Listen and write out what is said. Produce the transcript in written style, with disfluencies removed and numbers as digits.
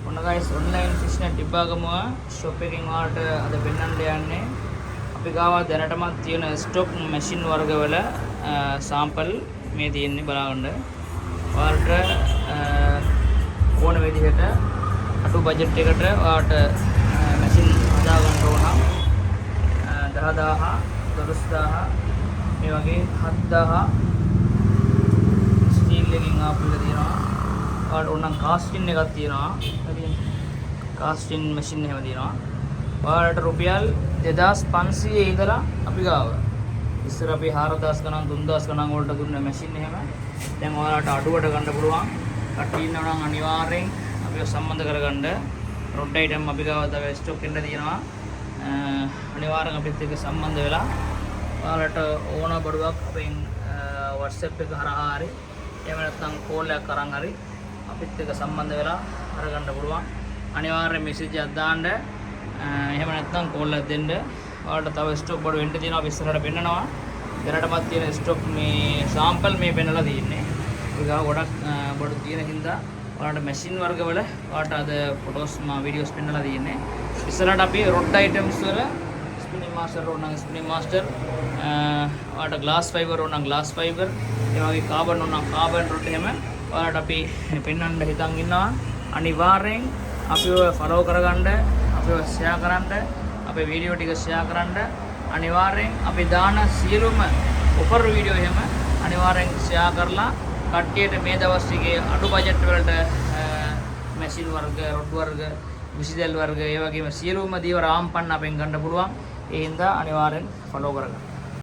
ඔන්න guys online business විභාගම shop එකකින් ඔයාලට අද පෙන්වන්න යන්නේ අපි ගාව දැනටමත් තියෙන stock machine වර්ගවල sample මේ තියෙන්නේ බලන්න. ඔයාලට ඕන විදිහට අඩු බජට් එකට ඔයාලට machine හදා ගන්න ඕන 10000 12000 මේ වගේ 7000 ස්ටීල් එකකින් ආපු එක තියෙනවා. ඔයාලට ඕනම් කාස්ටින් එකක් තියෙනවා. කාස්ටින් මැෂින් එහෙම තියෙනවා. ඔයාලට රුපියල් 2500 ඉඳලා අපි ගාව. ඉස්සර අපි 4000 ගණන් 3000 ගණන් වලට දුන්න මැෂින් එහෙම දැන් ඔයාලට අඩුවට ගන්න පුළුවන්. කට්ටිය ඉන්නවා නම් අනිවාර්යෙන් අපිව සම්බන්ධ කරගන්න. රොඩ් අයිටම් අපි ගාව තව ස්ටොක් එකක් තියෙනවා. අනිවාර්යෙන් අපිත් එක්ක සම්බන්ධ වෙලා ඔයාලට ඕන බඩුවක් අපෙන් WhatsApp එක හරහා හරි එහෙම නැත්නම් කෝල් එකක් අරන් හරි අපිත් එක්ක සම්බන්ධ වෙලා අරගන්න පුළුවන්. අනිවාර්යෙන් මෙසේජ් එකක් දාන්න. එහෙම නැත්නම් කෝල් එකක් දෙන්න. ඔයාලට තව ස්ටොක් බඩු වෙන්න තියෙනවා. අපි ඉස්සරහට පෙන්නනවා. දැනටමත් තියෙන ස්ටොක් මේ සාම්පල් මේ පෙන්නලා තියෙන්නේ. ඒක ගොඩක් බඩු තියෙන හින්දා ඔයාලට මැෂින් වර්ගවල ඔයාලට අද ෆොටෝස් වීඩියෝස් පෙන්නලා තියෙන්නේ. ඉස්සරහට අපි රොඩ් අයිටම්ස් වල ස්පිනින් මාස්ටර් ඕන නම් ස්පිනින් මාස්ටර් ඔයාලට ග්ලාස් ෆයිබර් ඕන නම් ග්ලාස් ෆයිබර් ඒ වගේ කාබන් ඕන නම් කාබන් රොඩ් එහෙම ඔයාලට අපි පෙන්වන්න හිතන් ඉන්නවා. අනිවාර්යෙන් අපිව ෆලෝ කරගන්න, අපිව ෂෙයා කරන්න, අපේ වීඩියෝ ටික ෂෙයා කරන්න. අනිවාර්යෙන් අපි දාන සියලුම ඔෆර් වීඩියෝ එහෙම අනිවාර්යෙන් ෂෙයා කරලා කට්ටියට මේ දවස් ටිකේ අඩු බජට් වලට මැෂින් වර්ග, රොඩ් වර්ග, විසිදල් වර්ග ඒ වගේම සියලුම දේව රාම්පන්න අපෙන් ගන්න පුළුවන්. ඒ හින්දා අනිවාර්යෙන් ෆලෝ කරගන්න.